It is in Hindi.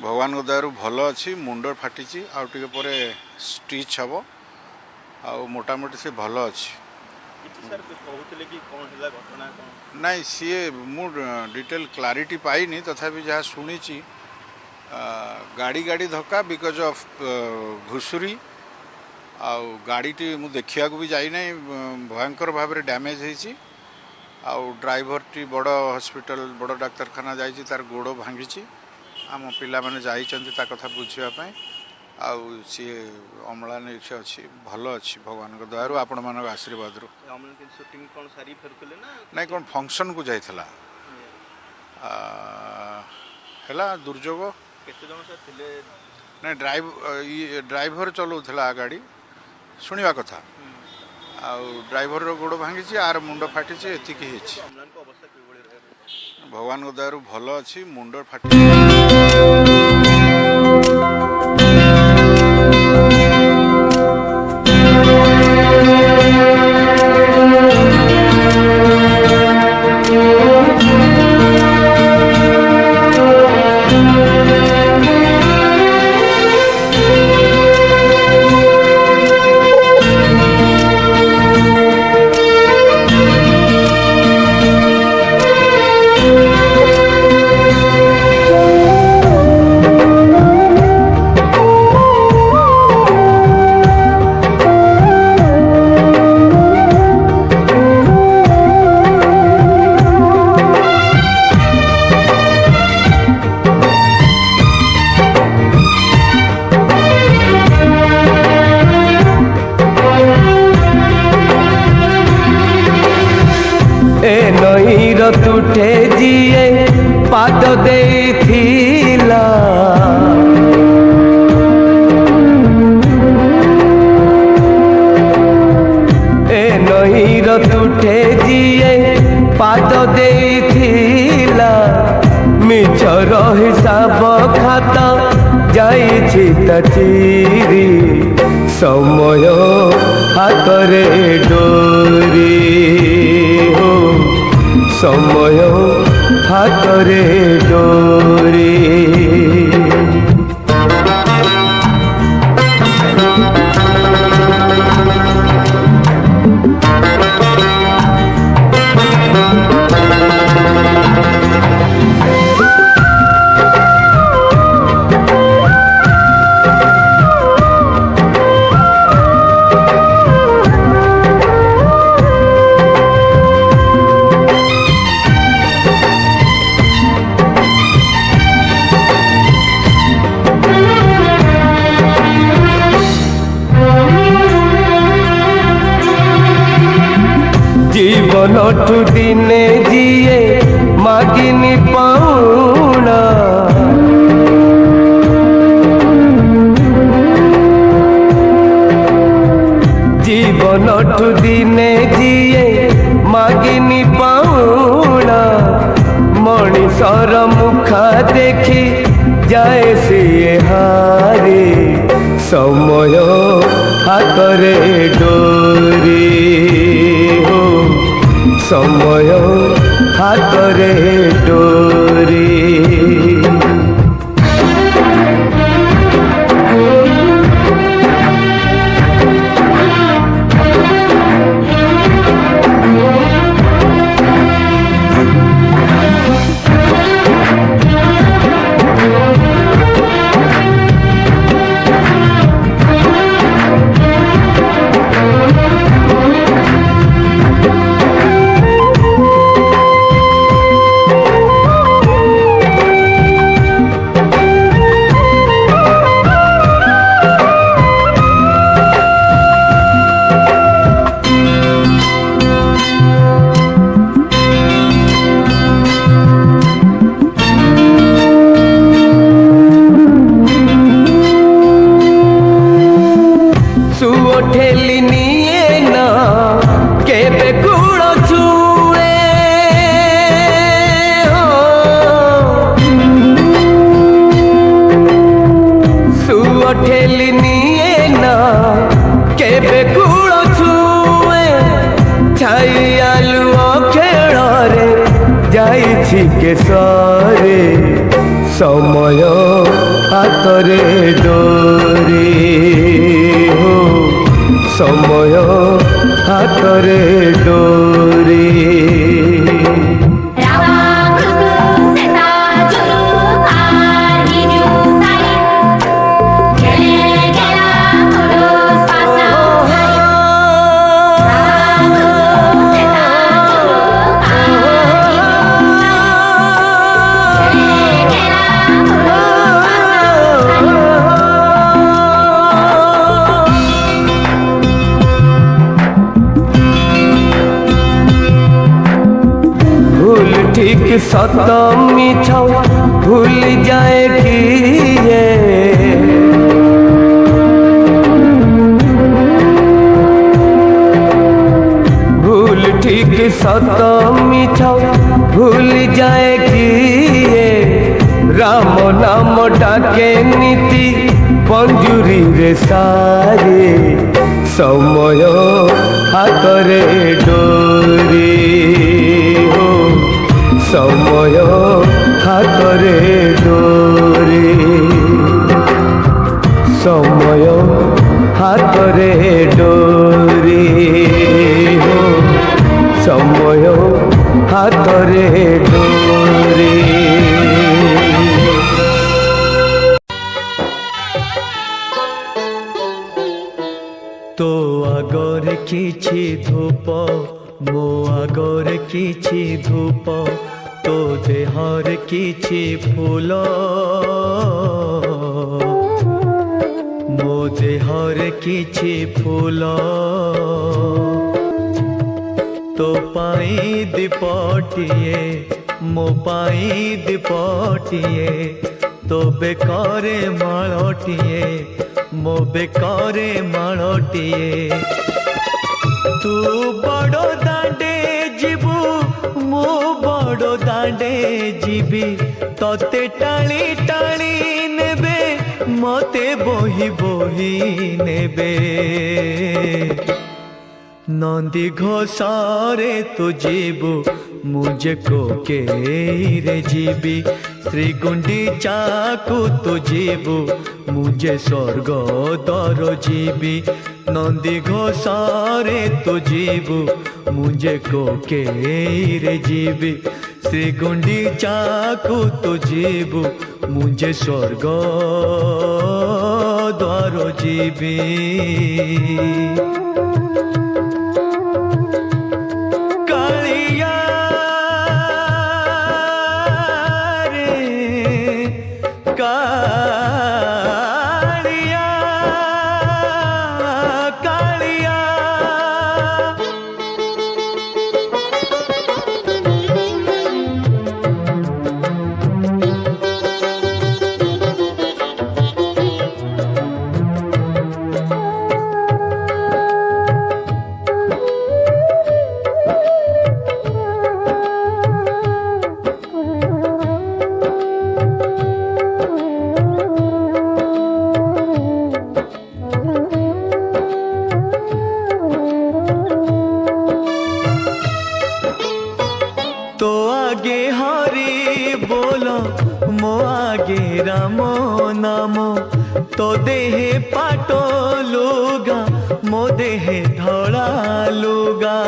भगवान को दयारू भल अच्छी मुंड फाटी आउे स्टिच हम आ मोटामोटी से भल अच्छी नाई सी मु डिटेल क्लारिटी पाइनी तथापि जहाँ शुणी गाड़ी गाड़ी धक्का बिकज ऑफ घुसुरी आउ गाड़ीटी मु देखा भी जाइना भयंकर भाव में डैमेज होती आउ ड्राइवर टी बड़ हॉस्पिटल बड़ डाक्तरखाना जाइए तार गोड़ भांगी आम पिला माने जाइछन्ति ता कथा बुझापी आउ सी अम्लान अच्छी भल अच्छी भगवान दयारू आपण मान आशीर्वाद ना कौन फंक्शन को जाइला है दुर्योग ना ड्राइवर चलाऊला गाड़ी शुणा कथा ड्राइवर गोड़ भांगी आर मुंड फाटी एतिक भगवान को दयारू भल अच्छी मुंड फाटी तुठे जिए पाद देथिला ए नईर तुठे जिए पाद देथिला मिछर हिसाब खाता जाइछि तचिरी समय हातरे डोरी हो समय हातरे डोरी जीवनठु दिने जिए मागिनी पाउना जीवनठु दिने जिए मागिनी पाउना मणिषर मुखा देखी जाए सिए हारे समय हातरे डोरी समय हातरे डोरी ठेली निए ना केबे गुड़ छुए सुओ ठेली निए ना केबे गुड़ छुए छाई आलू खेल रे जाइछि के सारे समय हातरे डोरी हो समय हातरे डोरी ठीक सत मिछ भूल जाए किए भूल ठीक सत मिछ भूल जाए किए राम नाम डाके नीति पंजुरी रे सारे समय हातरे डोरी समय हातरे डोरी समय हातरे डोरी हो समय हातरे डोरी तो आगर किछि धूप मो आगर किछि धूप तो देहर किछि फूल मो देहर किछि फूल तो पाई दीपटिए मो पाई दीपटिए तो बेकारे माळटिए मो बेकारे माळटिए तू बड़ दांडे जीवु मो बड़ दांडे जीवी तते टाणी टाणी नेबे मते बोही बोही नेबे नंदी घोषारे तू जीवु मुझे को के रे जीवी श्री गुंडीचा को तू जीवु मुझे स्वर्ग दर जीवी नंदी घोषारे तू जीवु मुझे को के रे जीवी श्री गुंडीचा को तू जीवु मुझे स्वर्ग द्वार जीवी तो देहे पाटो लुगा मो देहे धड़ा लुगा